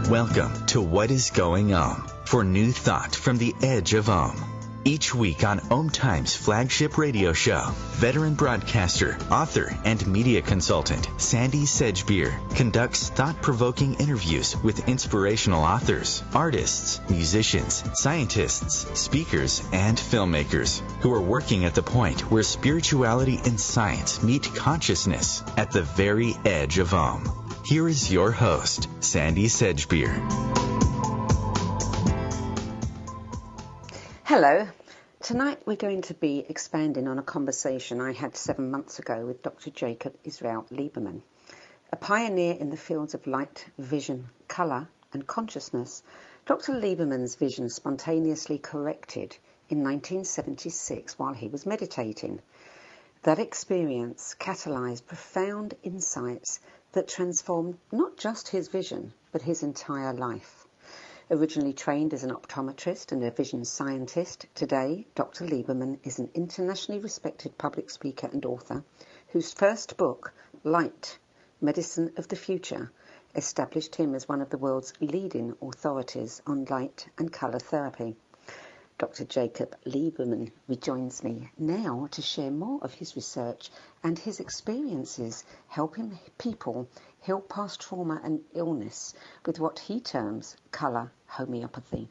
Welcome to What is Going Om for new thought from the edge of Om. Each week on OMTimes flagship radio show, veteran broadcaster, author, and media consultant Sandie conducts thought-provoking interviews with inspirational authors, artists, musicians, scientists, speakers, and filmmakers who are working at the point where spirituality and science meet consciousness at the very edge of Om. Here is your host, Sandie Sedgbeer. Hello. Tonight we're going to be expanding on a conversation I had 7 months ago with Dr. Jacob Israel Liberman. A pioneer in the fields of light, vision, colour and consciousness, Dr. Liberman's vision spontaneously corrected in 1976 while he was meditating. That experience catalysed profound insights that transformed not just his vision, but his entire life. Originally trained as an optometrist and a vision scientist, today Dr. Liberman is an internationally respected public speaker and author whose first book, Light, Medicine of the Future, established him as one of the world's leading authorities on light and colour therapy. Dr. Jacob Liberman rejoins me now to share more of his research and his experiences helping people heal past trauma and illness with what he terms colour homeopathy.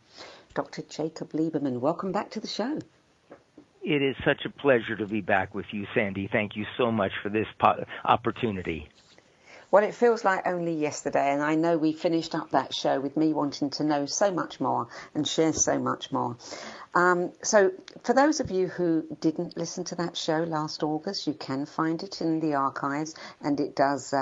Dr. Jacob Liberman, welcome back to the show. It is such a pleasure to be back with you, Sandie. Thank you so much for this opportunity. Well, it feels like only yesterday, and I know we finished up that show with me wanting to know so much more and share so much more. So for those of you who didn't listen to that show last August, you can find it in the archives, and it does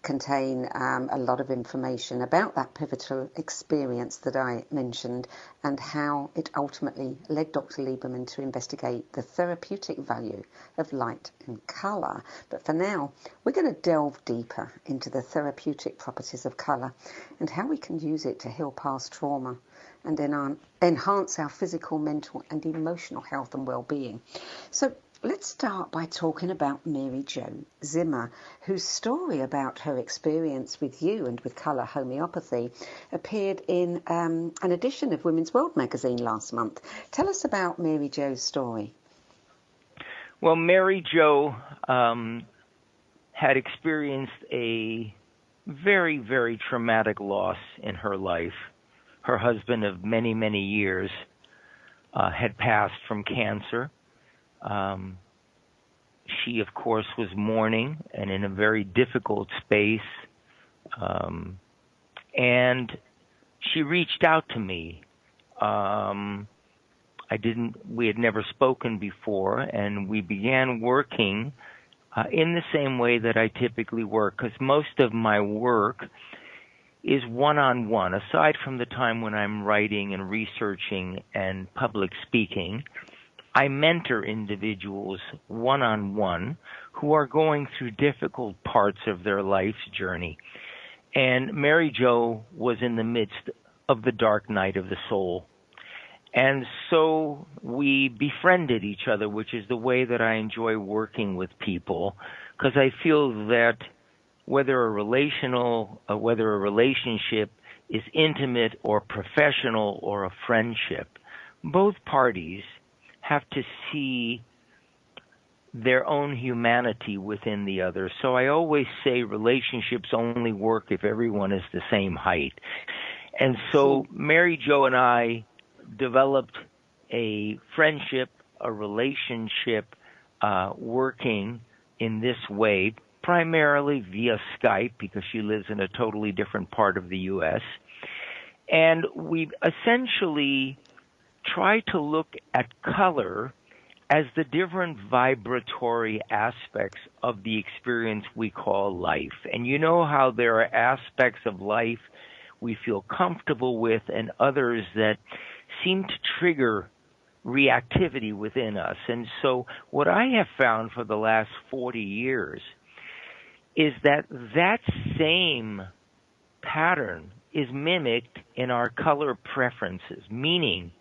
contain a lot of information about that pivotal experience that I mentioned and how it ultimately led Dr. Liberman to investigate the therapeutic value of light and colour. But for now, we're going to delve deeper into the therapeutic properties of colour and how we can use it to heal past trauma and then enhance our physical, mental and emotional health and well-being. So let's start by talking about Mary Jo Zimmer, whose story about her experience with you and with colour homeopathy appeared in an edition of Women's World magazine last month. Tell us about Mary Jo's story. Well, Mary Jo had experienced a very, very traumatic loss in her life. Her husband of many, many years had passed from cancer. She, of course, was mourning and in a very difficult space. And she reached out to me. We had never spoken before, and we began working in the same way that I typically work, because most of my work is one-on-one. Aside from the time when I'm writing and researching and public speaking, I mentor individuals one-on-one who are going through difficult parts of their life's journey. And Mary Jo was in the midst of the dark night of the soul. And so we befriended each other, which is the way that I enjoy working with people, because I feel that whether a relationship is intimate or professional or a friendship, both parties have to see their own humanity within the other. So I always say relationships only work if everyone is the same height. And so Mary Jo and I developed a friendship, a relationship, working in this way, primarily via Skype, because she lives in a totally different part of the U.S. And we essentially try to look at color as the different vibratory aspects of the experience we call life. And you know how there are aspects of life we feel comfortable with and others that seem to trigger reactivity within us. And so what I have found for the last 40 years is that that same pattern is mimicked in our color preferences, meaning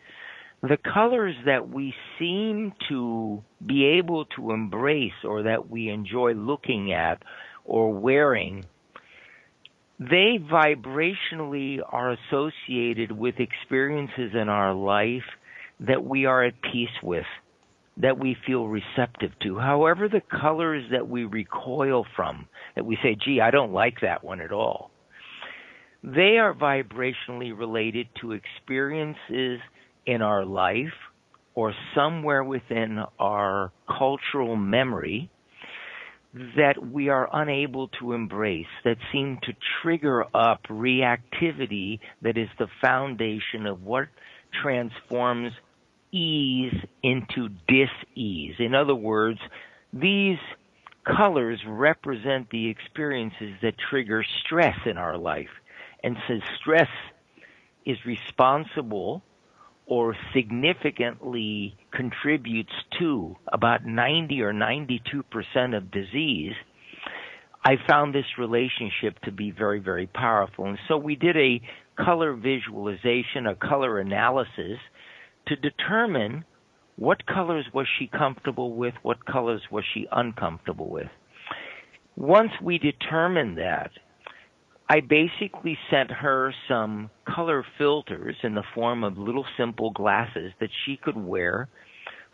the colors that we seem to be able to embrace or that we enjoy looking at or wearing, they vibrationally are associated with experiences in our life that we are at peace with, that we feel receptive to. However, the colors that we recoil from, that we say, gee, I don't like that one at all, they are vibrationally related to experiences in our life or somewhere within our cultural memory that we are unable to embrace, that seem to trigger up reactivity that is the foundation of what transforms ease into dis-ease. In other words, these colors represent the experiences that trigger stress in our life. And since stress is responsible or significantly contributes to about 90 or 92% of disease, I found this relationship to be very, very powerful. And so we did a color visualization, a color analysis, to determine what colors was she comfortable with, what colors was she uncomfortable with. Once we determined that, I basically sent her some color filters in the form of little simple glasses that she could wear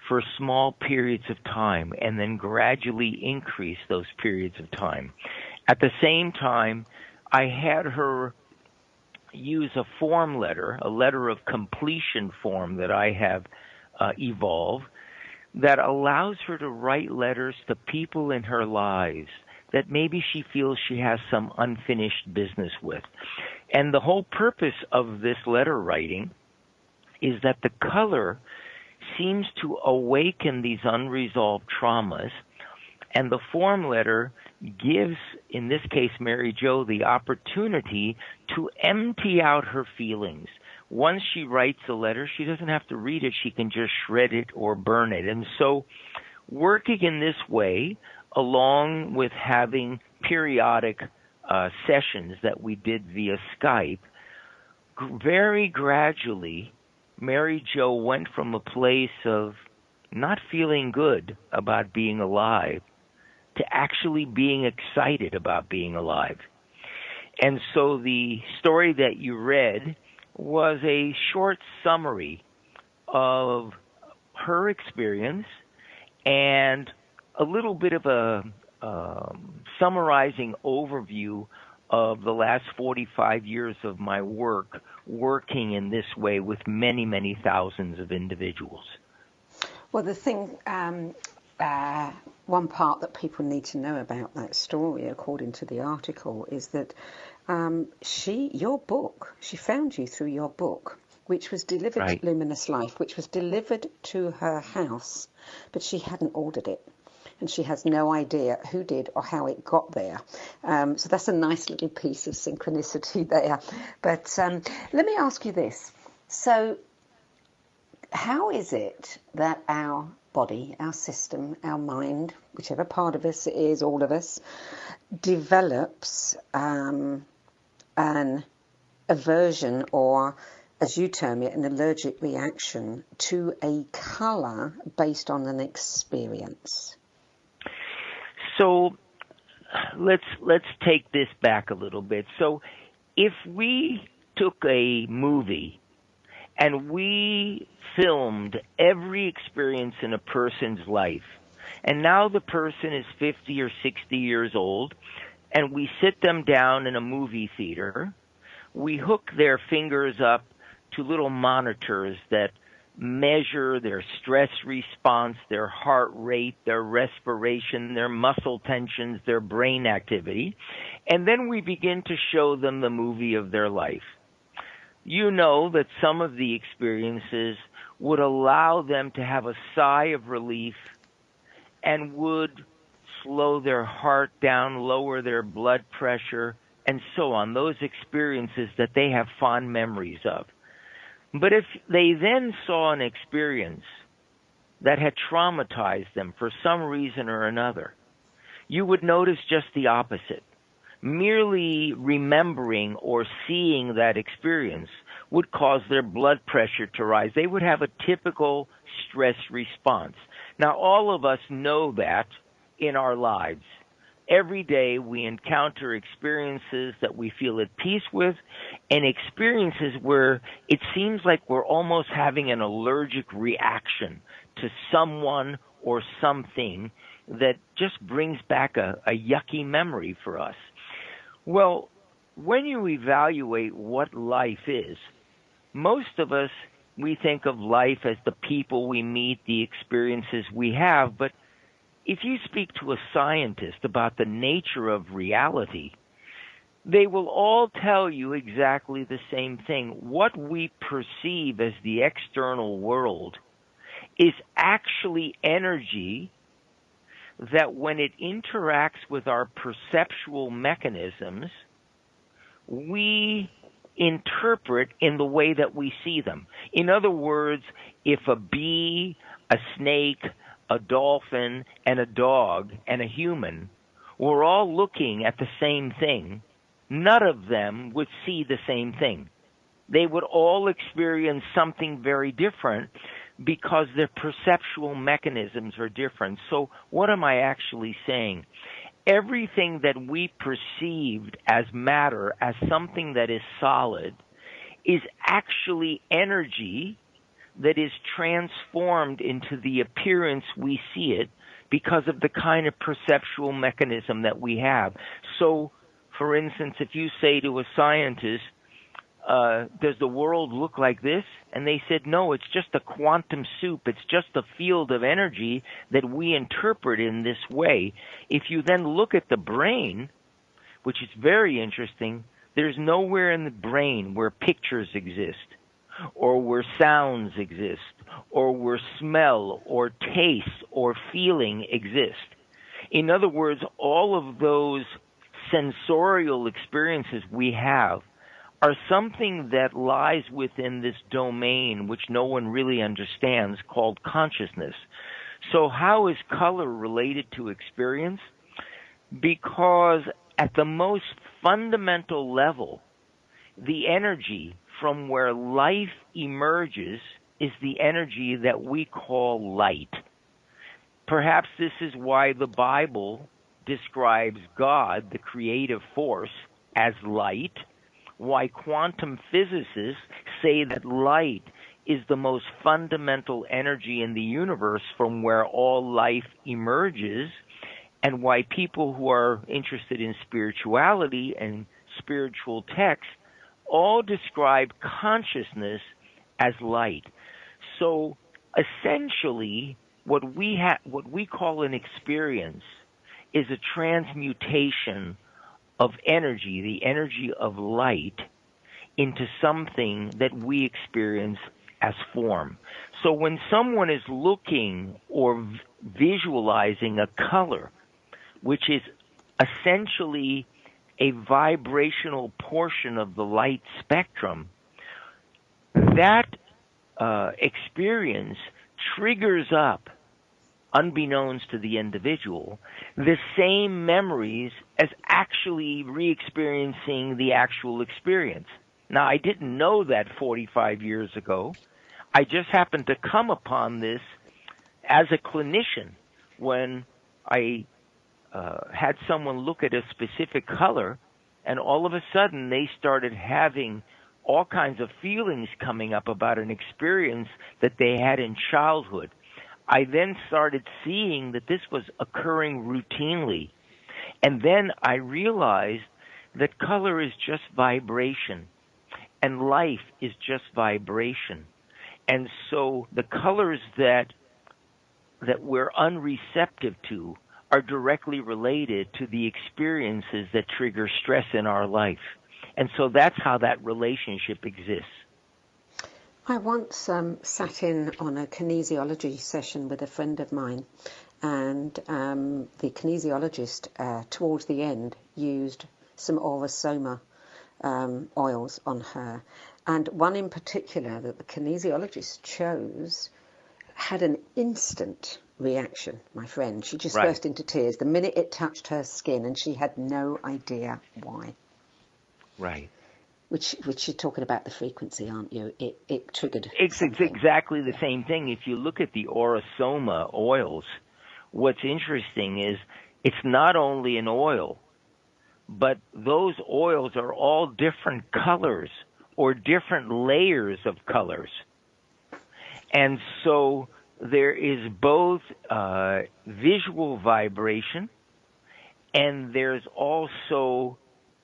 for small periods of time and then gradually increase those periods of time. At the same time, I had her use a form letter, a letter of completion form that I have evolved, that allows her to write letters to people in her lives that maybe she feels she has some unfinished business with. And the whole purpose of this letter writing is that the color seems to awaken these unresolved traumas, and the form letter gives, in this case, Mary Jo, the opportunity to empty out her feelings. Once she writes a letter, she doesn't have to read it. She can just shred it or burn it. And so working in this way, along with having periodic sessions that we did via Skype, very gradually, Mary Jo went from a place of not feeling good about being alive to actually being excited about being alive. And so the story that you read was a short summary of her experience and a little bit of a summarizing overview of the last 45 years of my work, working in this way with many, many thousands of individuals. Well, the thing, one part that people need to know about that story, according to the article, is that she found you through your book, which was delivered, Right. Luminous Life, which was delivered to her house, but she hadn't ordered it. And she has no idea who did or how it got there. So that's a nice little piece of synchronicity there. But let me ask you this. So how is it that our body, our system, our mind, whichever part of us it is, all of us, develops an aversion, or as you term it, an allergic reaction to a colour based on an experience? So let's take this back a little bit. So if we took a movie and we filmed every experience in a person's life, and now the person is 50 or 60 years old, and we sit them down in a movie theater, we hook their fingers up to little monitors that measure their stress response, their heart rate, their respiration, their muscle tensions, their brain activity, and then we begin to show them the movie of their life. You know that some of the experiences would allow them to have a sigh of relief and would slow their heart down, lower their blood pressure, and so on, those experiences that they have fond memories of. But if they then saw an experience that had traumatized them for some reason or another, you would notice just the opposite. Merely remembering or seeing that experience would cause their blood pressure to rise. They would have a typical stress response. Now, all of us know that in our lives. Every day we encounter experiences that we feel at peace with, and experiences where it seems like we're almost having an allergic reaction to someone or something that just brings back a yucky memory for us. Well, when you evaluate what life is, most of us, we think of life as the people we meet, the experiences we have, but if you speak to a scientist about the nature of reality, they will all tell you exactly the same thing. What we perceive as the external world is actually energy that when it interacts with our perceptual mechanisms, we interpret in the way that we see them. In other words, if a bee, a snake, a dolphin, and a dog, and a human were all looking at the same thing, none of them would see the same thing. They would all experience something very different because their perceptual mechanisms are different. So what am I actually saying? Everything that we perceived as matter, as something that is solid, is actually energy that is transformed into the appearance we see it because of the kind of perceptual mechanism that we have. So, for instance, if you say to a scientist, does the world look like this? And they said, no, it's just a quantum soup. It's just a field of energy that we interpret in this way. If you then look at the brain, which is very interesting, there's nowhere in the brain where pictures exist, or where sounds exist, or where smell or taste or feeling exist. In other words, all of those sensorial experiences we have are something that lies within this domain which no one really understands called consciousness. So how is color related to experience? Because at the most fundamental level, the energy from where life emerges is the energy that we call light. Perhaps this is why the Bible describes God, the creative force, as light, why quantum physicists say that light is the most fundamental energy in the universe from where all life emerges, and why people who are interested in spirituality and spiritual texts all describe consciousness as light. So essentially, what we call an experience is a transmutation of energy, the energy of light, into something that we experience as form. So when someone is looking or visualizing a color, which is essentially a vibrational portion of the light spectrum, that experience triggers up, unbeknownst to the individual, the same memories as actually re-experiencing the actual experience. Now, I didn't know that 45 years ago. I just happened to come upon this as a clinician when I had someone look at a specific color, and all of a sudden they started having all kinds of feelings coming up about an experience that they had in childhood. I then started seeing that this was occurring routinely. And then I realized that color is just vibration, and life is just vibration. And so the colors that we're unreceptive to are directly related to the experiences that trigger stress in our life. And so that's how that relationship exists. I once sat in on a kinesiology session with a friend of mine, and the kinesiologist towards the end used some Aurosoma oils on her, and one in particular that the kinesiologist chose had an instant reaction, my friend. She just burst into tears the minute it touched her skin, and she had no idea why. Right. Which you're talking about the frequency, aren't you? It triggered It's exactly the same thing. If you look at the Aurosoma oils, what's interesting is It's not only an oil, but those oils are all different colors or different layers of colors. And so there is both visual vibration, and there's also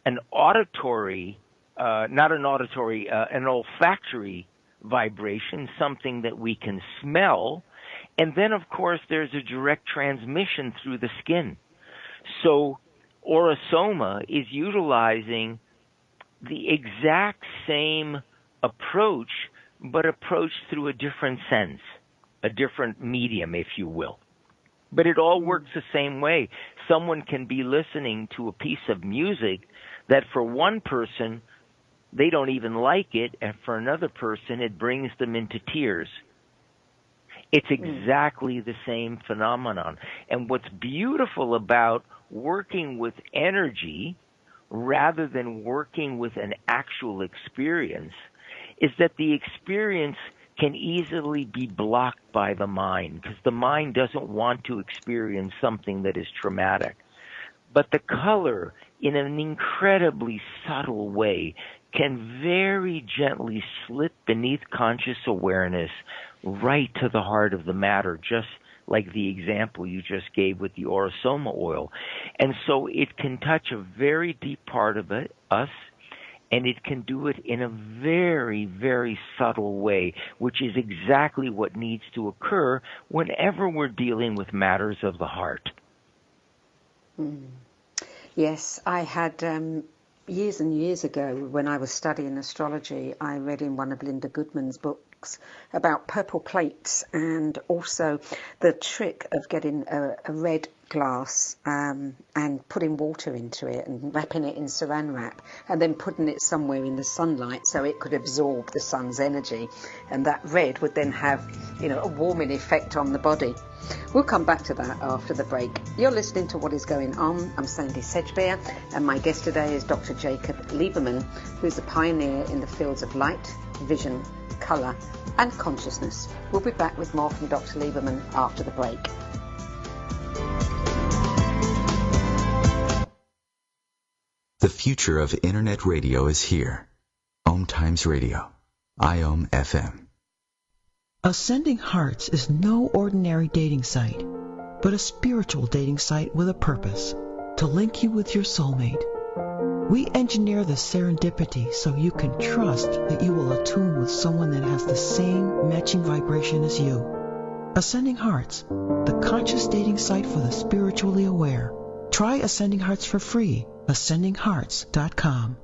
an auditory, an olfactory vibration, something that we can smell. And then, of course, there's a direct transmission through the skin. So Aurosoma is utilizing the exact same approach, but approached through a different sense, a different medium, if you will. But it all works the same way. Someone can be listening to a piece of music that for one person, they don't even like it, and for another person, it brings them into tears. It's exactly the same phenomenon. And what's beautiful about working with energy rather than working with an actual experience is that the experience can easily be blocked by the mind, because the mind doesn't want to experience something that is traumatic. But the color, in an incredibly subtle way, can very gently slip beneath conscious awareness right to the heart of the matter, just like the example you just gave with the Aurosoma oil. And so it can touch a very deep part of us, and it can do it in a very, very subtle way, which is exactly what needs to occur whenever we're dealing with matters of the heart. Yes, I had years and years ago, when I was studying astrology, I read in one of Linda Goodman's books about purple plates, and also the trick of getting a red glass and putting water into it and wrapping it in saran wrap and then putting it somewhere in the sunlight so it could absorb the sun's energy, and that red would then have, a warming effect on the body. We'll come back to that after the break. You're listening to What Is Going On. I'm Sandie Sedgbeer, and my guest today is Dr. Jacob Liberman, who's a pioneer in the fields of light, vision, colour and consciousness. We'll be back with more from Dr. Liberman after the break. The future of Internet radio is here. OMTimes Radio. IOM FM. Ascending Hearts is no ordinary dating site, but a spiritual dating site with a purpose, to link you with your soulmate. We engineer the serendipity so you can trust that you will attune with someone that has the same matching vibration as you. Ascending Hearts, the conscious dating site for the spiritually aware. Try Ascending Hearts for free. AscendingHearts.com.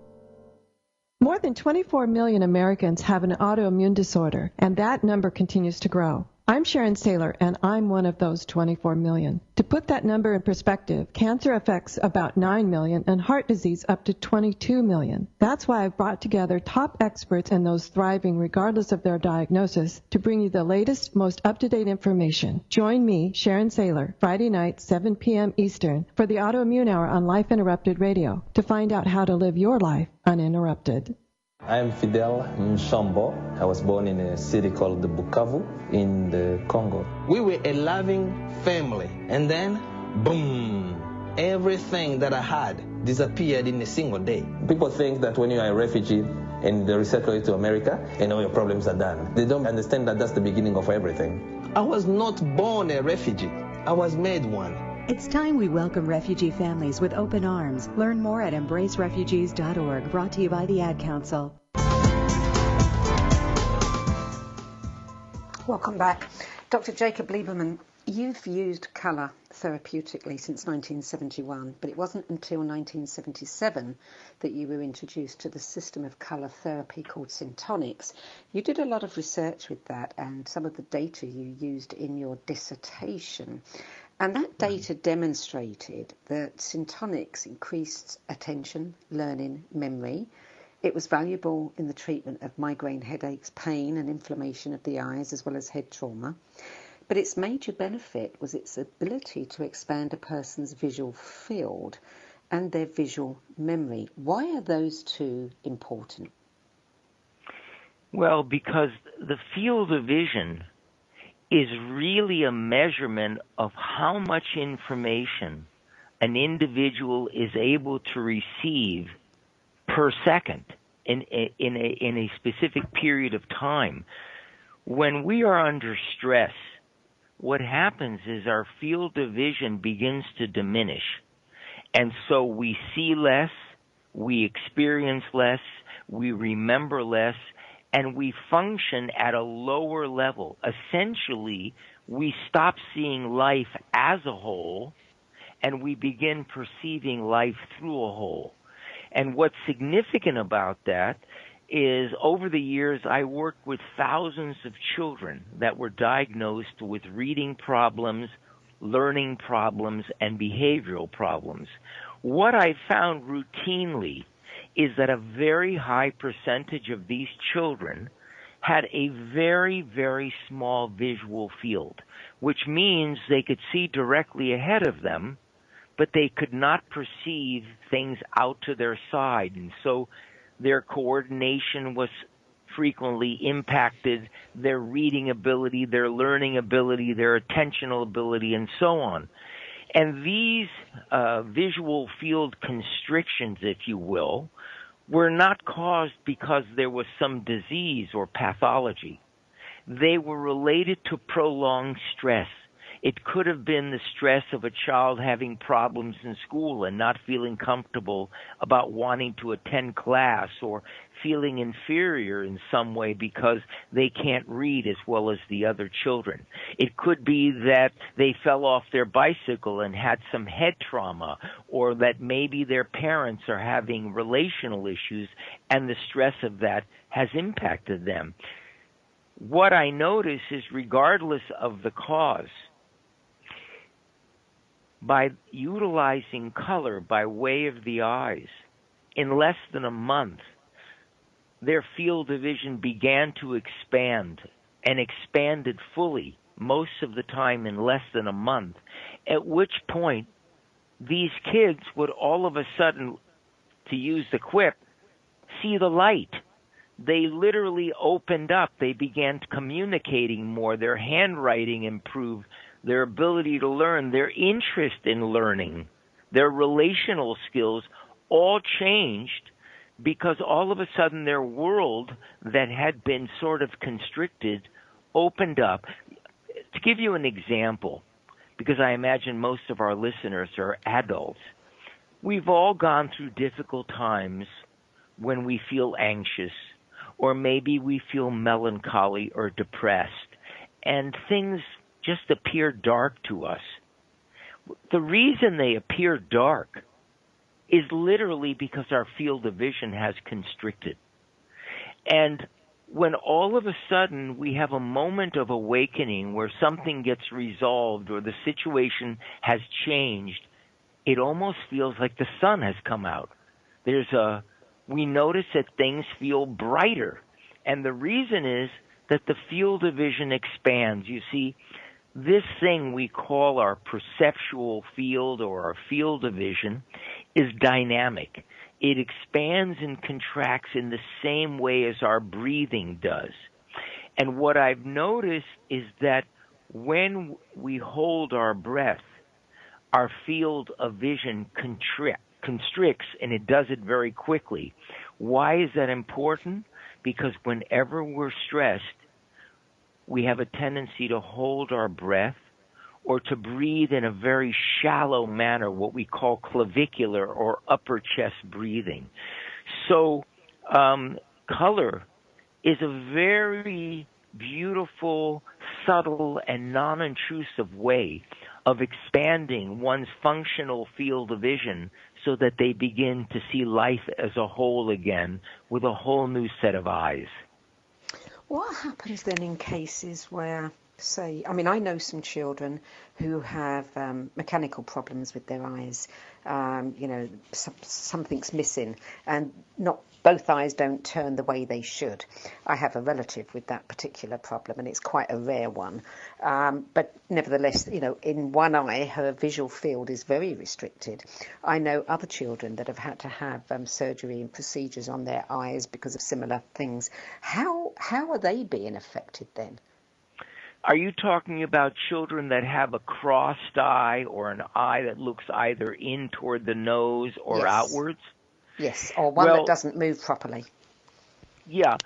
More than 24 million Americans have an autoimmune disorder, and that number continues to grow. I'm Sharon Saylor, and I'm one of those 24 million. To put that number in perspective, cancer affects about 9 million and heart disease up to 22 million. That's why I've brought together top experts and those thriving regardless of their diagnosis to bring you the latest, most up-to-date information. Join me, Sharon Saylor, Friday night, 7 p.m. Eastern, for the Autoimmune Hour on Life Interrupted Radio to find out how to live your life uninterrupted. I am Fidel Mshambo. I was born in a city called Bukavu in the Congo. We were a loving family, and then, boom, everything that I had disappeared in a single day. People think that when you are a refugee and they resettle you to America and all your problems are done. They don't understand that that's the beginning of everything. I was not born a refugee. I was made one. It's time we welcome refugee families with open arms. Learn more at embracerefugees.org, brought to you by the Ad Council. Welcome back. Dr. Jacob Liberman, you've used colour therapeutically since 1971, but it wasn't until 1977 that you were introduced to the system of colour therapy called Syntonics. You did a lot of research with that and some of the data you used in your dissertation. And that data demonstrated that Syntonics increased attention, learning, memory. It was valuable in the treatment of migraine headaches, pain and inflammation of the eyes, as well as head trauma. But its major benefit was its ability to expand a person's visual field and their visual memory. Why are those two important? Well, because the field of vision is really a measurement of how much information an individual is able to receive per second in a specific period of time. When we are under stress, what happens is our field of vision begins to diminish. And so we see less, we experience less, we remember less, and we function at a lower level. Essentially, we stop seeing life as a whole, and we begin perceiving life through a whole. And what's significant about that is over the years I worked with thousands of children that were diagnosed with reading problems, learning problems, and behavioral problems. What I found routinely is that a very high percentage of these children had a very, very small visual field, which means they could see directly ahead of them, but they could not perceive things out to their side. And so their coordination was frequently impacted, their reading ability, their learning ability, their attentional ability, and so on. And these visual field constrictions, if you will, were not caused because there was some disease or pathology. They were related to prolonged stress. It could have been the stress of a child having problems in school and not feeling comfortable about wanting to attend class, or feeling inferior in some way because they can't read as well as the other children. It could be that they fell off their bicycle and had some head trauma, or that maybe their parents are having relational issues and the stress of that has impacted them. What I notice is, regardless of the cause, by utilizing color by way of the eyes, in less than a month, their field of vision began to expand, and expanded fully, most of the time in less than a month, at which point these kids would all of a sudden, to use the quip, see the light. They literally opened up. They began communicating more. Their handwriting improved. Their ability to learn, their interest in learning, their relational skills all changed, because all of a sudden their world that had been sort of constricted opened up. To give you an example, because I imagine most of our listeners are adults, we've all gone through difficult times when we feel anxious, or maybe we feel melancholy or depressed, and things just appear dark to us. The reason they appear dark is literally because our field of vision has constricted. And when all of a sudden we have a moment of awakening where something gets resolved or the situation has changed, it almost feels like the sun has come out. We notice that things feel brighter. And the reason is that the field of vision expands. You see, this thing we call our perceptual field, or our field of vision, is dynamic. It expands and contracts in the same way as our breathing does. And what I've noticed is that when we hold our breath, our field of vision constricts, and it does it very quickly. Why is that important? Because whenever we're stressed, we have a tendency to hold our breath, or to breathe in a very shallow manner, what we call clavicular or upper chest breathing. So color is a very beautiful, subtle, and non-intrusive way of expanding one's functional field of vision so that they begin to see life as a whole again with a whole new set of eyes. What happens then in cases where, say, I know some children who have mechanical problems with their eyes, something's missing, and not both eyes don't turn the way they should. I have a relative with that particular problem, and it's quite a rare one. But nevertheless, in one eye, her visual field is very restricted. I know other children that have had to have surgery and procedures on their eyes because of similar things. How are they being affected then? Are you talking about children that have a crossed eye or an eye that looks either in toward the nose or outwards? Yes, or one that Well, doesn't move properly. yeah.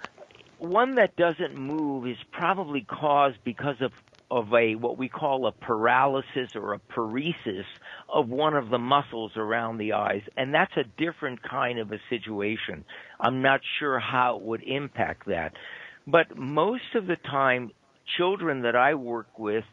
One that doesn't move is probably caused because of a what we call a paralysis or a paresis of one of the muscles around the eyes, and that's a different kind of a situation. I'm not sure how it would impact that. But most of the time, children that I work with,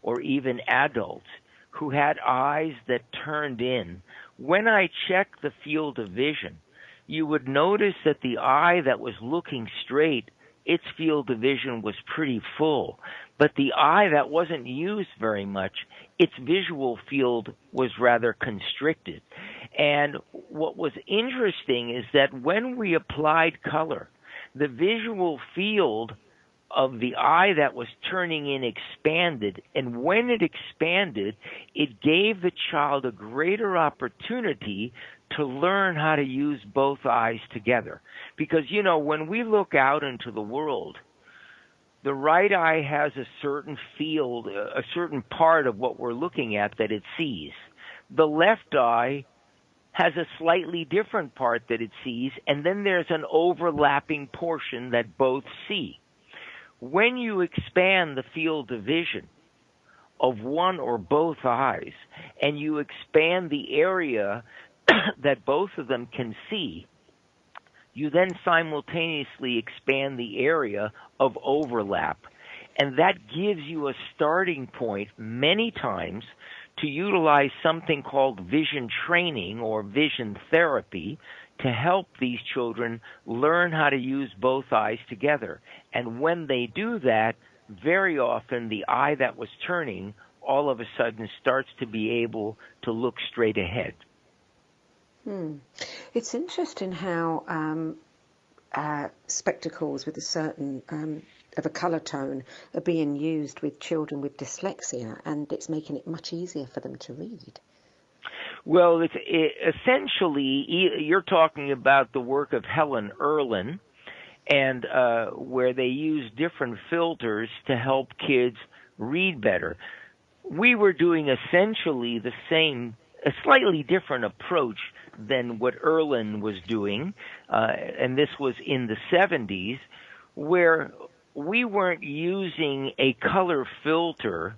or even adults who had eyes that turned in, when I checked the field of vision, you would notice that the eye that was looking straight, its field of vision was pretty full. But the eye that wasn't used very much, its visual field was rather constricted. And what was interesting is that when we applied color, the visual field of the eye that was turning in expanded, and when it expanded, it gave the child a greater opportunity to learn how to use both eyes together. Because, you know, when we look out into the world, the right eye has a certain field, a certain part of what we're looking at that it sees. The left eye has a slightly different part that it sees, and then there's an overlapping portion that both see. When you expand the field of vision of one or both eyes, and you expand the area that both of them can see, you then simultaneously expand the area of overlap. And that gives you a starting point many times to utilize something called vision training or vision therapy to help these children learn how to use both eyes together. And when they do that, very often the eye that was turning all of a sudden starts to be able to look straight ahead. It's interesting how spectacles with a certain of a colour tone are being used with children with dyslexia, and it's making it much easier for them to read. Well, essentially, you're talking about the work of Helen Erlin, and where they use different filters to help kids read better. We were doing essentially the same, a slightly different approach than what Erlin was doing, and this was in the 70s, where we weren't using a color filter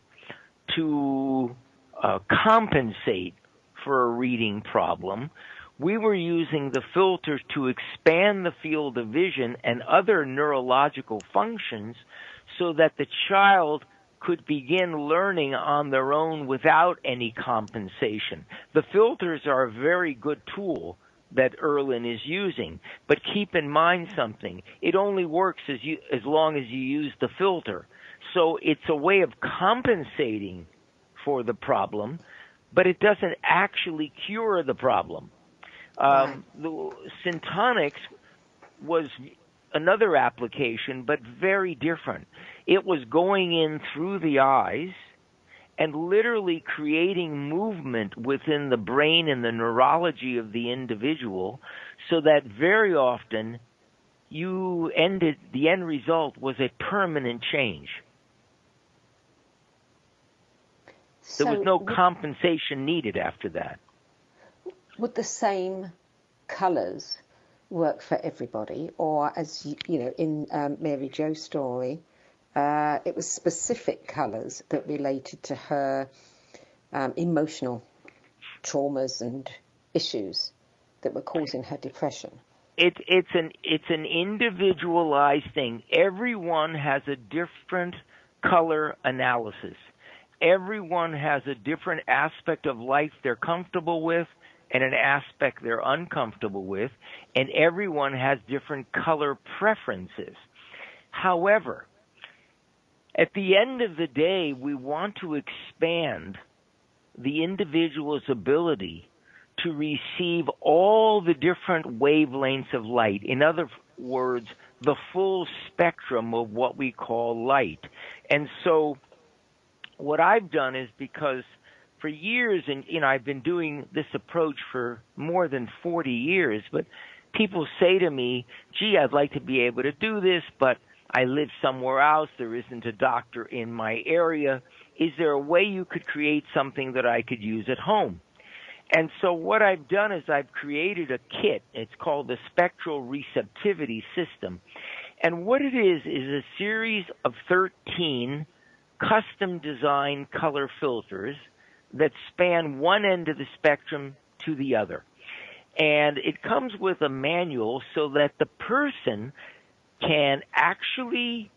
to compensate for a reading problem. We were using the filter to expand the field of vision and other neurological functions so that the child could begin learning on their own without any compensation. The filters are a very good tool that Erlin is using, but keep in mind something. It only works as long as you use the filter. So it's a way of compensating for the problem, but it doesn't actually cure the problem. The Syntonics was another application, but very different. It was going in through the eyes and literally creating movement within the brain and the neurology of the individual, so that very often the end result was a permanent change. There was no compensation needed after that. Would the same colours work for everybody, or as you know, in Mary Jo's story, it was specific colours that related to her emotional traumas and issues that were causing her depression? It's an individualized thing. Everyone has a different color analysis. Everyone has a different aspect of life they're comfortable with and an aspect they're uncomfortable with, and everyone has different color preferences. However, at the end of the day, we want to expand the individual's ability to receive all the different wavelengths of light. In other words, the full spectrum of what we call light. And so what I've done is, because for years, and I've been doing this approach for more than 40 years, but people say to me, gee, I'd like to be able to do this, but I live somewhere else. There isn't a doctor in my area. Is there a way you could create something that I could use at home? And so what I've done is I've created a kit. It's called the Spectral Receptivity System. And what it is a series of 13 custom-designed color filters that span one end of the spectrum to the other. And it comes with a manual so that the person can actually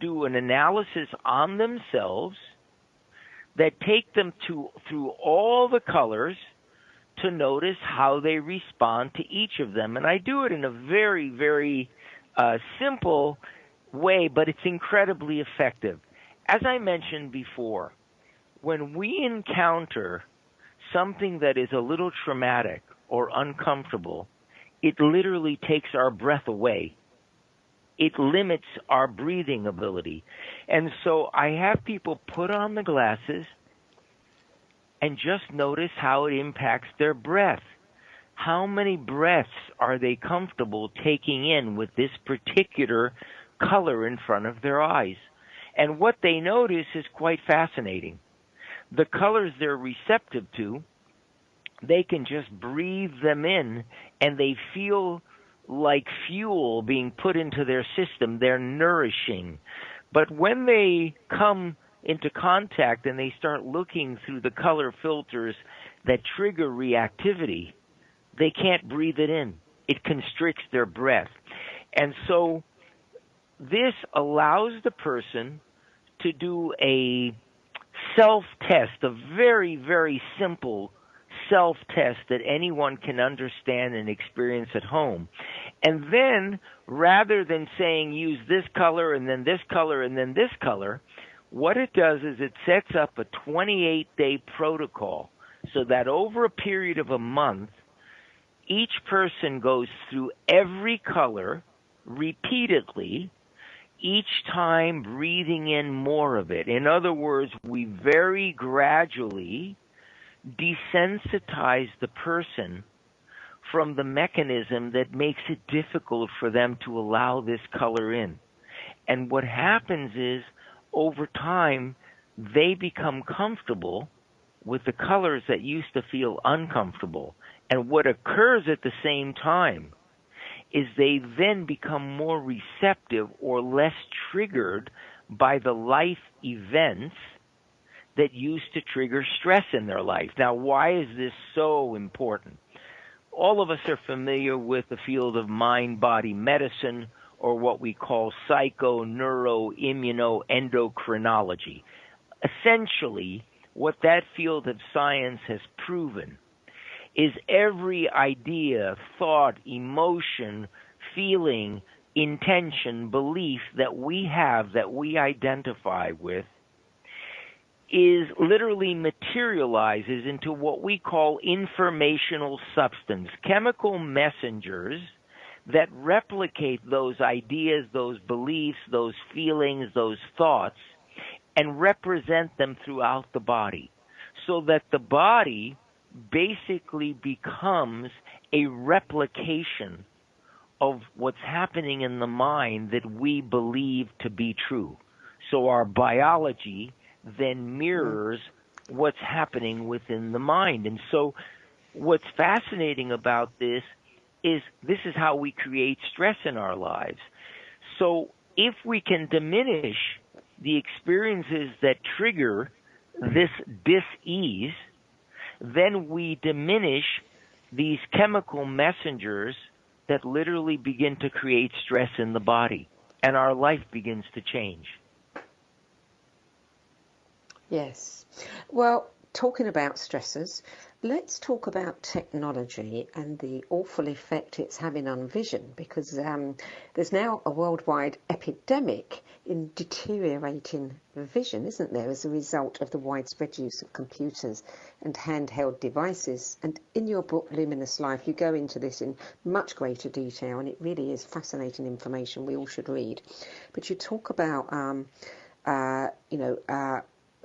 do an analysis on themselves that take them through all the colors to notice how they respond to each of them. And I do it in a very, very simple way, but it's incredibly effective. As I mentioned before, when we encounter something that is a little traumatic or uncomfortable, it literally takes our breath away. It limits our breathing ability. And so I have people put on the glasses and just notice how it impacts their breath. How many breaths are they comfortable taking in with this particular color in front of their eyes? And what they notice is quite fascinating. The colors they're receptive to, they can just breathe them in, and they feel like fuel being put into their system. They're nourishing. But when they come into contact and they start looking through the color filters that trigger reactivity, they can't breathe it in. It constricts their breath. And so this allows the person to do a self-test, a very, very simple self-test that anyone can understand and experience at home. And then, rather than saying use this color and then this color and then this color, what it does is it sets up a 28-day protocol so that over a period of a month, each person goes through every color repeatedly, each time breathing in more of it. In other words, we very gradually desensitize the person from the mechanism that makes it difficult for them to allow this color in. And what happens is, over time, they become comfortable with the colors that used to feel uncomfortable. And what occurs at the same time is they then become more receptive or less triggered by the life events that used to trigger stress in their life. Now, why is this so important? All of us are familiar with the field of mind-body medicine, or what we call psycho, neuro, immuno, endocrinology. Essentially, what that field of science has proven is every idea, thought, emotion, feeling, intention, belief that we have, that we identify with, is literally materializes into what we call informational substance, chemical messengers that replicate those ideas, those beliefs, those feelings, those thoughts, and represent them throughout the body, so that the body basically becomes a replication of what's happening in the mind that we believe to be true. So our biology then mirrors what's happening within the mind. And so what's fascinating about this is how we create stress in our lives. So if we can diminish the experiences that trigger this dis-ease, then we diminish these chemical messengers that literally begin to create stress in the body, and our life begins to change. Yes. Well, talking about stressors, let's talk about technology and the awful effect it's having on vision, because there's now a worldwide epidemic in deteriorating vision, isn't there, as a result of the widespread use of computers and handheld devices. And in your book, Luminous Life, you go into this in much greater detail, and it really is fascinating information we all should read. But you talk about,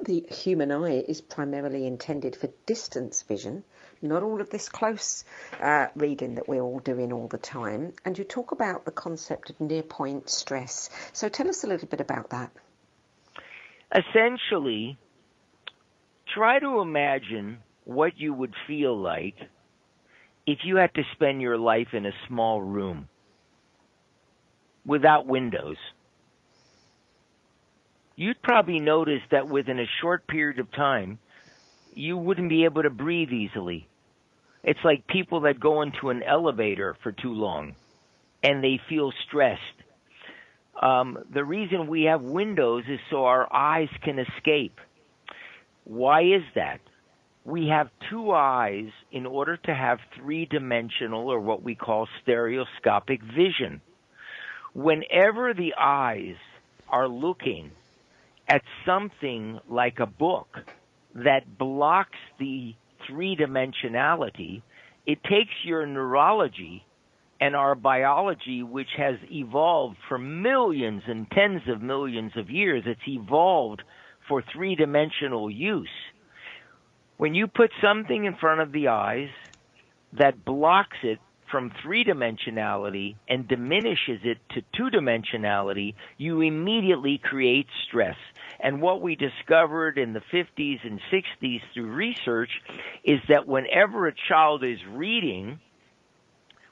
the human eye is primarily intended for distance vision, not all of this close reading that we're all doing all the time. And you talk about the concept of near-point stress. So tell us a little bit about that. Essentially, try to imagine what you would feel like if you had to spend your life in a small room without windows. You'd probably notice that within a short period of time, you wouldn't be able to breathe easily. It's like people that go into an elevator for too long and they feel stressed. The reason we have windows is so our eyes can escape. Why is that? We have two eyes in order to have three-dimensional, or what we call stereoscopic vision. Whenever the eyes are looking at something like a book that blocks the three-dimensionality, it takes your neurology and our biology, which has evolved for millions and tens of millions of years, it's evolved for three-dimensional use. When you put something in front of the eyes that blocks it from three-dimensionality and diminishes it to two-dimensionality, you immediately create stress. And what we discovered in the 50s and 60s through research is that whenever a child is reading,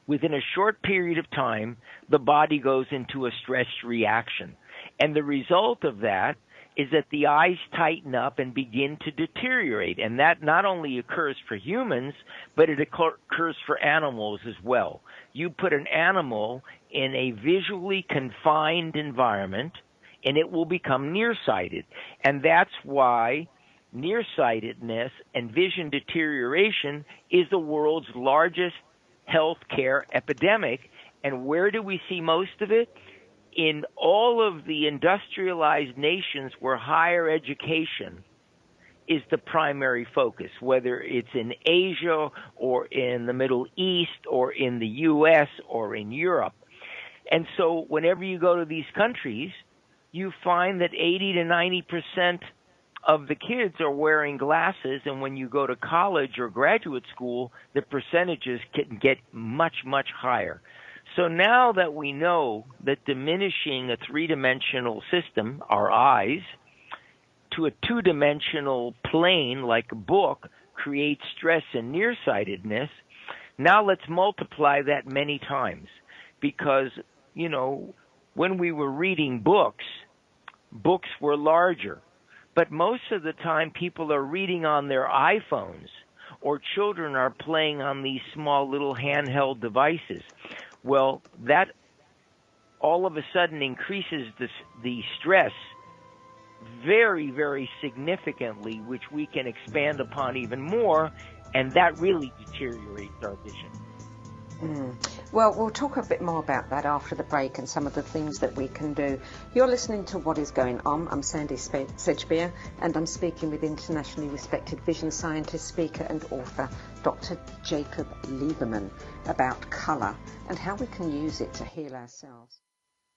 within a short period of time, the body goes into a stress reaction. And the result of that is that the eyes tighten up and begin to deteriorate. And that not only occurs for humans, but it occurs for animals as well. You put an animal in a visually confined environment, and it will become nearsighted. And that's why nearsightedness and vision deterioration is the world's largest healthcare epidemic. And where do we see most of it? In all of the industrialized nations where higher education is the primary focus, whether it's in Asia or in the Middle East or in the U.S. or in Europe. And so whenever you go to these countries, you find that 80 to 90% of the kids are wearing glasses, and when you go to college or graduate school, the percentages can get much, much higher. So now that we know that diminishing a three-dimensional system, our eyes, to a two-dimensional plane like a book creates stress and nearsightedness, now let's multiply that many times. Because, you know, when we were reading books were larger. But most of the time people are reading on their iPhones, or children are playing on these small little handheld devices. Well, that all of a sudden increases the stress very, very significantly, which we can expand upon even more, and that really deteriorates our vision. Well, we'll talk a bit more about that after the break and some of the things that we can do. You're listening to What is Going On. I'm Sandie Sedgbeer, and I'm speaking with internationally respected vision scientist, speaker and author Dr. Jacob Liberman about colour and how we can use it to heal ourselves.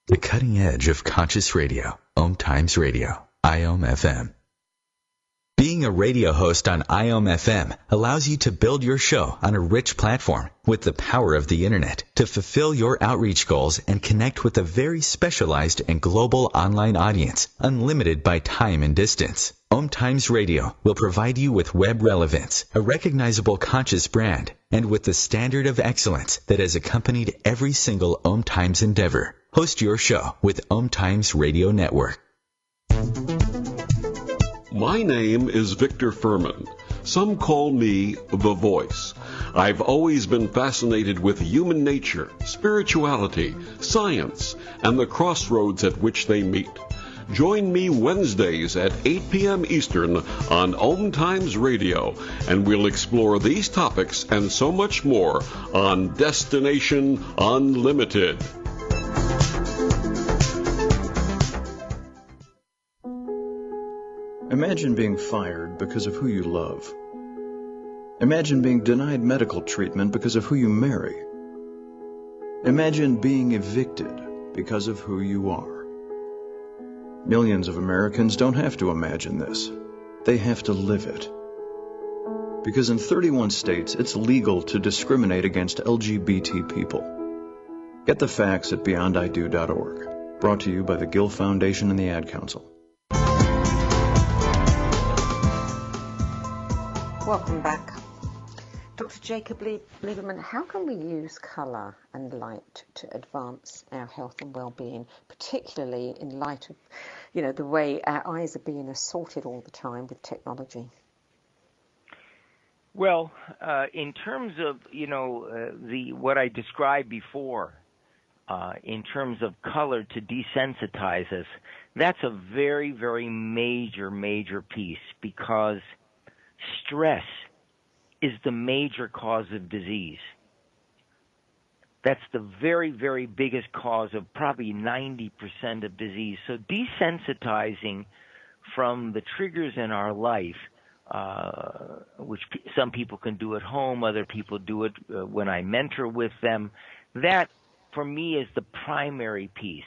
The cutting edge of conscious radio, OMTimes Radio, IOM-FM. Being a radio host on IOM-FM allows you to build your show on a rich platform with the power of the internet to fulfill your outreach goals and connect with a very specialized and global online audience, unlimited by time and distance. OMTimes Radio will provide you with web relevance, a recognizable conscious brand, and with the standard of excellence that has accompanied every single OMTimes endeavor. Host your show with OMTimes Radio Network. My name is Victor Furman. Some call me The Voice. I've always been fascinated with human nature, spirituality, science, and the crossroads at which they meet. Join me Wednesdays at 8 p.m. Eastern on OMTimes Radio, and we'll explore these topics and so much more on Destination Unlimited. Imagine being fired because of who you love. Imagine being denied medical treatment because of who you marry. Imagine being evicted because of who you are. Millions of Americans don't have to imagine this. They have to live it. Because in 31 states, it's legal to discriminate against LGBT people. Get the facts at beyondido.org. Brought to you by the Gill Foundation and the Ad Council. Welcome back. Dr. Jacob Liberman, how can we use colour and light to advance our health and well-being, particularly in light of, the way our eyes are being assaulted all the time with technology? Well, in terms of, what I described before, in terms of color to desensitize us, that's a very, very major piece, because stress is the major cause of disease. That's the very, very biggest cause of probably 90% of disease. So desensitizing from the triggers in our life, which some people can do at home, other people do it when I mentor with them, that for me is the primary piece.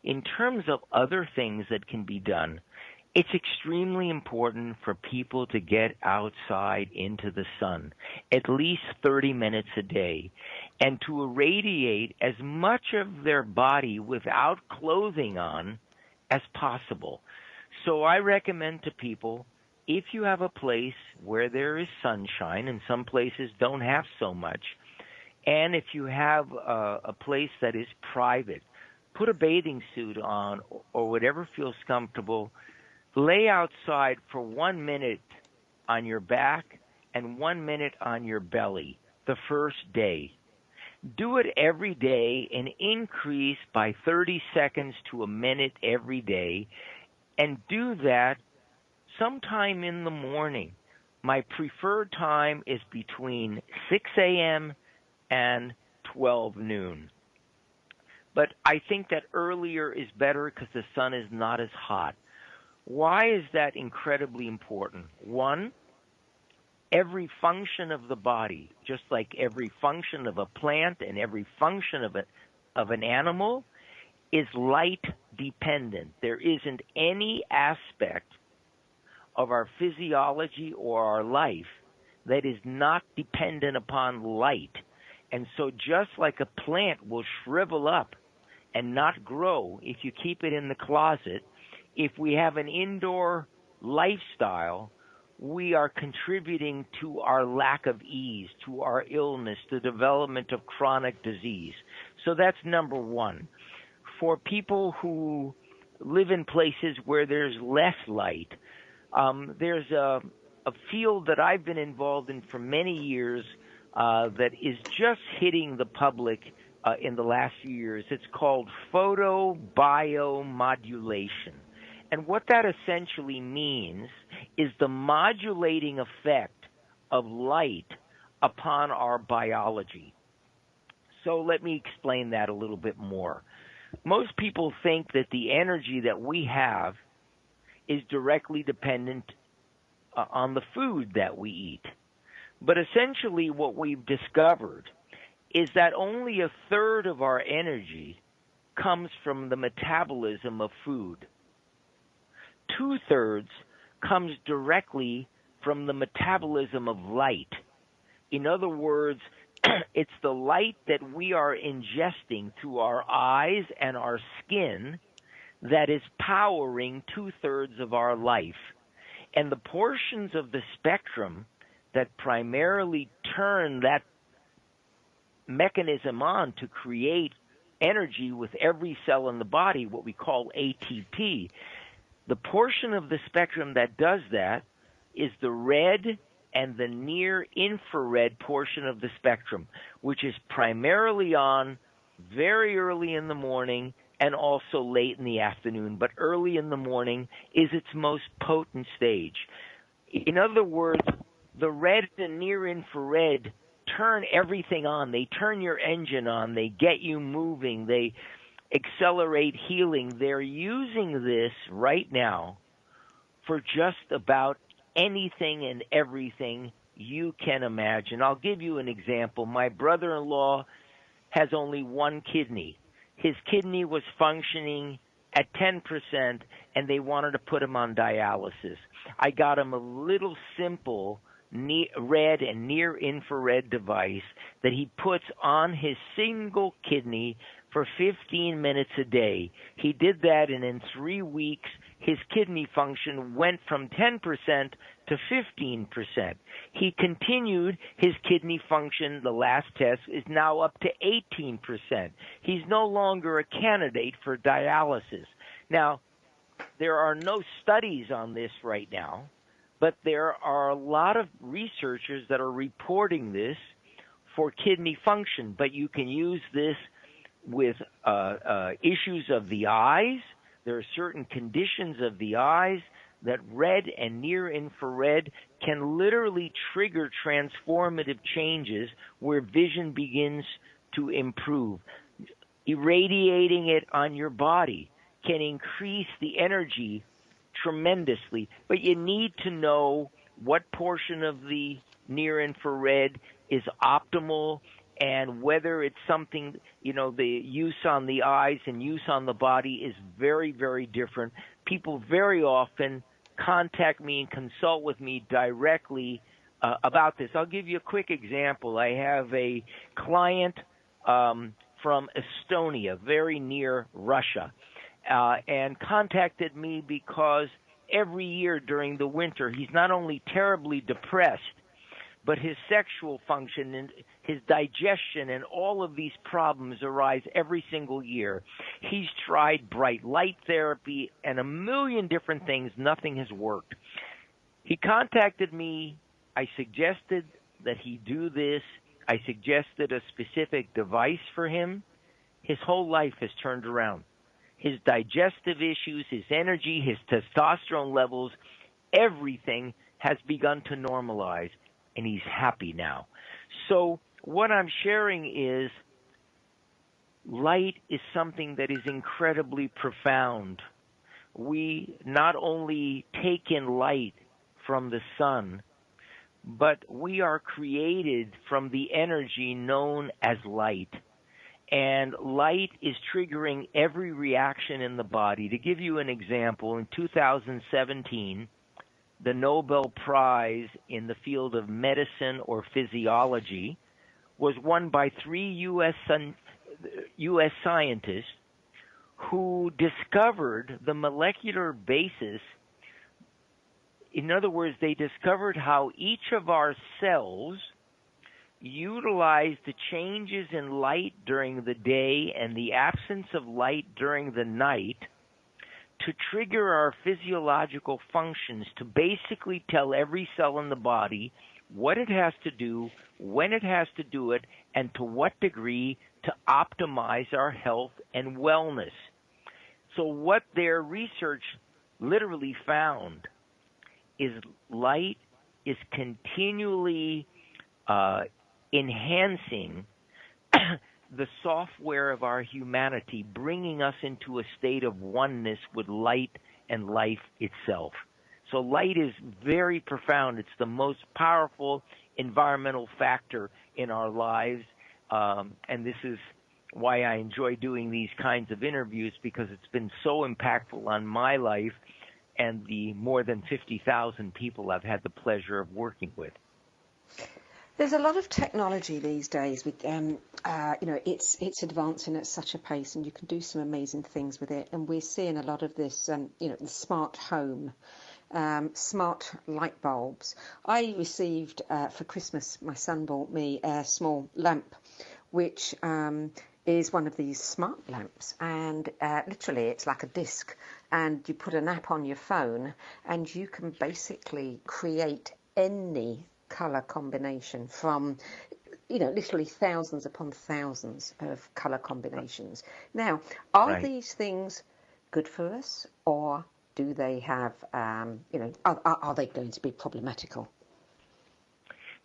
In terms of other things that can be done, it's extremely important for people to get outside into the sun at least 30 minutes a day and to irradiate as much of their body without clothing on as possible. So I recommend to people, if you have a place where there is sunshine, and some places don't have so much, and if you have a place that is private, put a bathing suit on or whatever feels comfortable. Lay outside for 1 minute on your back and 1 minute on your belly the first day. Do it every day and increase by 30 seconds to a minute every day, and do that sometime in the morning. My preferred time is between 6 a.m. and 12 noon. But I think that earlier is better because the sun is not as hot. Why is that incredibly important? One, every function of the body, just like every function of a plant and every function of an animal, is light dependent. There isn't any aspect of our physiology or our life that is not dependent upon light. And so just like a plant will shrivel up and not grow if you keep it in the closet, if we have an indoor lifestyle, we are contributing to our lack of ease, to our illness, the development of chronic disease. So that's number one. For people who live in places where there's less light, there's a field that I've been involved in for many years that is just hitting the public in the last few years. It's called photobiomodulation. And what that essentially means is the modulating effect of light upon our biology. So let me explain that a little bit more. Most people think that the energy that we have is directly dependent on the food that we eat. But essentially what we've discovered is that only a third of our energy comes from the metabolism of food. 2/3 comes directly from the metabolism of light. In other words, it's the light that we are ingesting through our eyes and our skin that is powering 2/3 of our life. And the portions of the spectrum that primarily turn that mechanism on to create energy with every cell in the body, what we call ATP, the portion of the spectrum that does that is the red and the near infrared portion of the spectrum, which is primarily on very early in the morning and also late in the afternoon. But early in the morning is its most potent stage. In other words, the red and near infrared turn everything on. They turn your engine on. They get you moving. They accelerate healing. They're using this right now for just about anything and everything you can imagine. I'll give you an example. My brother-in-law has only one kidney. His kidney was functioning at 10%, and they wanted to put him on dialysis. I got him a little simple red and near-infrared device that he puts on his single kidney for 15 minutes a day. He did that, and in 3 weeks, his kidney function went from 10% to 15%. He continued his kidney function. The last test is now up to 18%. He's no longer a candidate for dialysis. Now, there are no studies on this right now, but there are a lot of researchers that are reporting this for kidney function. But you can use this with issues of the eyes. There are certain conditions of the eyes that red and near-infrared can literally trigger transformative changes where vision begins to improve. Irradiating it on your body can increase the energy tremendously, but you need to know what portion of the near-infrared is optimal and whether it's something, the use on the eyes and use on the body is very, very different. People very often contact me and consult with me directly about this. I'll give you a quick example. I have a client from Estonia, very near Russia, and contacted me because every year during the winter he's not only terribly depressed, but his sexual function and his digestion and all of these problems arise every single year. He's tried bright light therapy and a million different things. Nothing has worked. He contacted me. I suggested that he do this. I suggested a specific device for him. His whole life has turned around. His digestive issues, his energy, his testosterone levels, everything has begun to normalize. And he's happy now. So what I'm sharing is light is something that is incredibly profound. We not only take in light from the sun, but we are created from the energy known as light. And light is triggering every reaction in the body. To give you an example, in 2017, the Nobel Prize in the field of medicine or physiology was won by 3 U.S. scientists who discovered the molecular basis. In other words, they discovered how each of our cells utilize the changes in light during the day and the absence of light during the night to trigger our physiological functions, to basically tell every cell in the body what it has to do, when it has to do it, and to what degree to optimize our health and wellness. So what their research literally found is light is continually enhancing the software of our humanity, bringing us into a state of oneness with light and life itself. So light is very profound. It's the most powerful environmental factor in our lives, and this is why I enjoy doing these kinds of interviews, because it's been so impactful on my life and the more than 50,000 people I've had the pleasure of working with. There's a lot of technology these days with, it's advancing at such a pace, and you can do some amazing things with it. And we're seeing a lot of this, the smart home, smart light bulbs. I received for Christmas, my son bought me a small lamp, which is one of these smart lamps, and literally it's like a disc, and you put an app on your phone, and you can basically create any colour combination from, literally thousands upon thousands of colour combinations. Now, are these things good for us, or do they have, are they going to be problematical?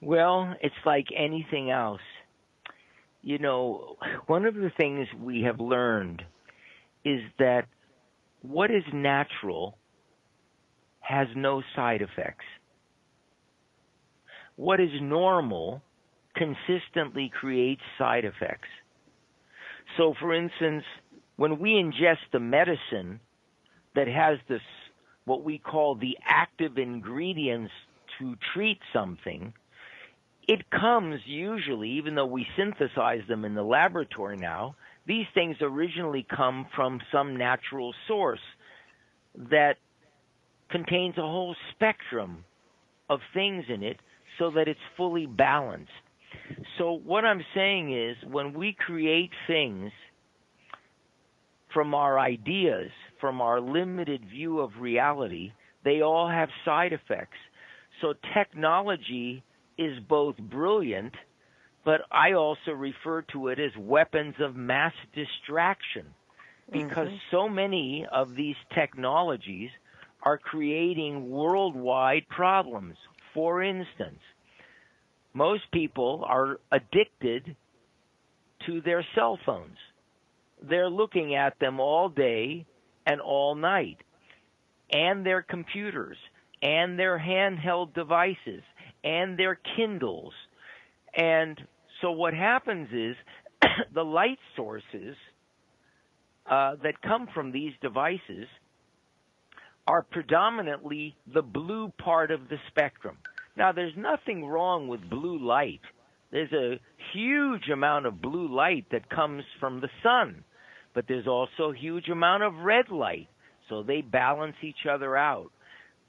Well, it's like anything else. One of the things we have learned is that what is natural has no side effects. What is normal consistently creates side effects. So, for instance, when we ingest a medicine that has this, what we call the active ingredients to treat something, it comes usually, even though we synthesize them in the laboratory now, these things originally come from some natural source that contains a whole spectrum of things in it so that it's fully balanced. So what I'm saying is, when we create things from our ideas, from our limited view of reality, they all have side effects. So technology is both brilliant, but I also refer to it as weapons of mass distraction, because so many of these technologies are creating worldwide problems. For instance, most people are addicted to their cell phones. They're looking at them all day and all night, and their computers, and their handheld devices, and their Kindles. And so what happens is the light sources that come from these devices are predominantly the blue part of the spectrum. Now, there's nothing wrong with blue light. There's a huge amount of blue light that comes from the sun, but there's also a huge amount of red light, so they balance each other out.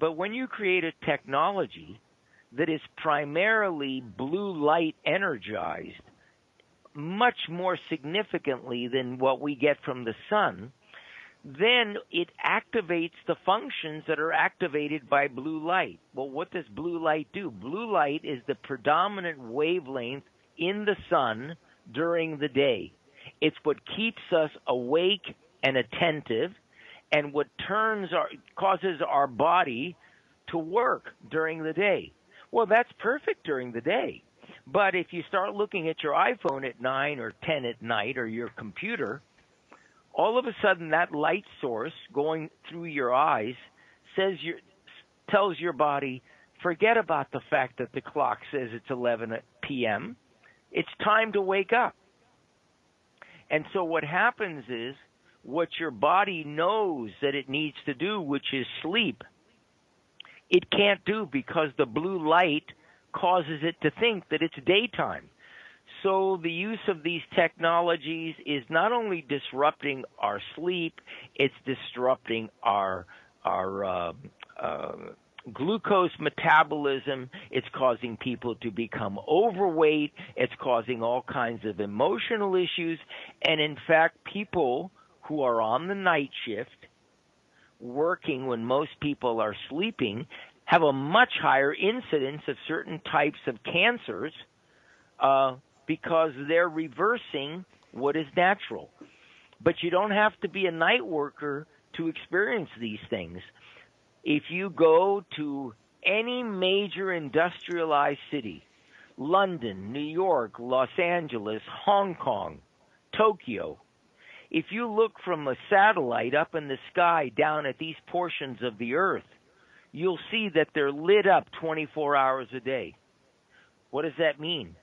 But when you create a technology that is primarily blue light energized, much more significantly than what we get from the sun, then it activates the functions that are activated by blue light. Well, what does blue light do? Blue light is the predominant wavelength in the sun during the day. It's what keeps us awake and attentive, and what causes our body to work during the day. Well, that's perfect during the day. But if you start looking at your iPhone at 9 or 10 at night, or your computer, all of a sudden that light source going through your eyes tells your body, forget about the fact that the clock says it's 11 p.m. It's time to wake up. And so what happens is, what your body knows that it needs to do, which is sleep, it can't do because the blue light causes it to think that it's daytime. So the use of these technologies is not only disrupting our sleep, it's disrupting our glucose metabolism. It's causing people to become overweight. It's causing all kinds of emotional issues. And in fact, people who are on the night shift, working when most people are sleeping, have a much higher incidence of certain types of cancers because they're reversing what is natural. But you don't have to be a night worker to experience these things. If you go to any major industrialized city, London, New York, Los Angeles, Hong Kong, Tokyo, if you look from a satellite up in the sky down at these portions of the earth, you'll see that they're lit up 24 hours a day. What does that mean?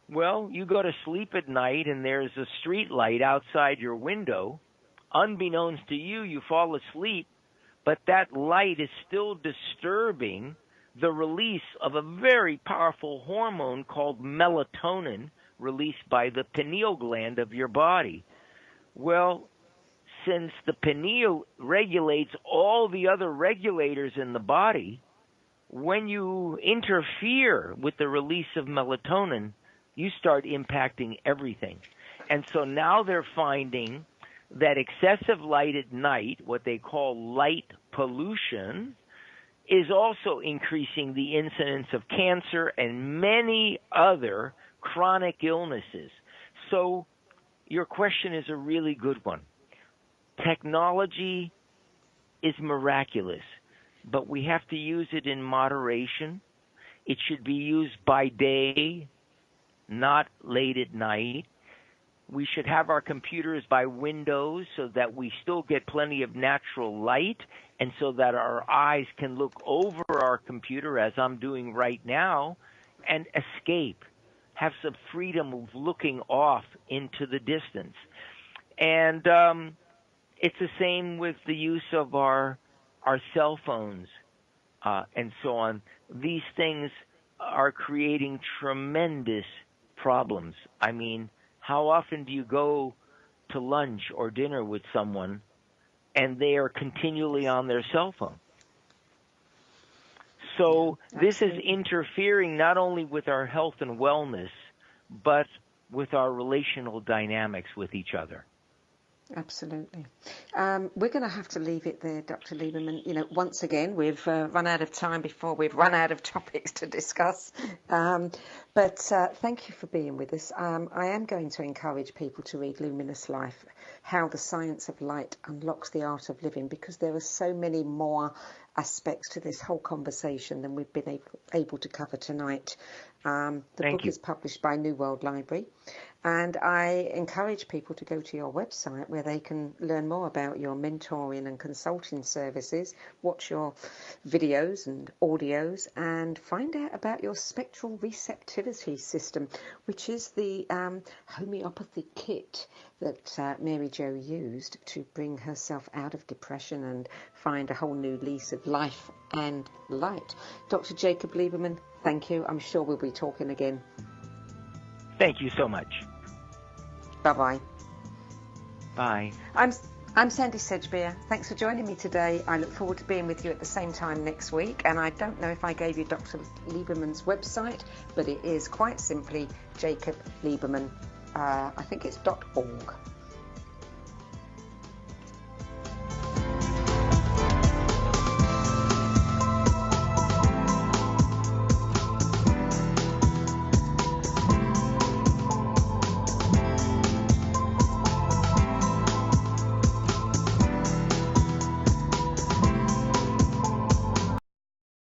Well, you go to sleep at night and there's a street light outside your window. Unbeknownst to you, you fall asleep, but that light is still disturbing the release of a very powerful hormone called melatonin, released by the pineal gland of your body. Well, since the pineal regulates all the other regulators in the body, when you interfere with the release of melatonin, you start impacting everything. And so now they're finding that excessive light at night, what they call light pollution, is also increasing the incidence of cancer and many other chronic illnesses. So your question is a really good one. Technology is miraculous, but we have to use it in moderation. It should be used by day, not late at night. We should have our computers by windows so that we still get plenty of natural light, and so that our eyes can look over our computer, as I'm doing right now, and escape, have some freedom of looking off into the distance. And It's the same with the use of our cell phones and so on. These things are creating tremendous problems. I mean, how often do you go to lunch or dinner with someone and they are continually on their cell phone? So this is interfering not only with our health and wellness, but with our relational dynamics with each other. Absolutely. We're going to have to leave it there, Dr. Liberman. You know, once again, we've run out of time before we've run out of topics to discuss. But thank you for being with us. I am going to encourage people to read Luminous Life, How the Science of Light Unlocks the Art of Living, because there are so many more aspects to this whole conversation than we've been able to cover tonight. The book is published by New World Library, and I encourage people to go to your website where they can learn more about your mentoring and consulting services, watch your videos and audios, and find out about your spectral receptivity system, which is the homeopathy kit that Mary Jo used to bring herself out of depression and find a whole new lease of life and light. Dr. Jacob Liberman, thank you. I'm sure we'll be talking again. Thank you so much. Bye-bye. Bye. I'm Sandie Sedgbeer. Thanks for joining me today. I look forward to being with you at the same time next week. And I don't know if I gave you Dr. Liberman's website, but it is quite simply Jacob Liberman. I think it's .org.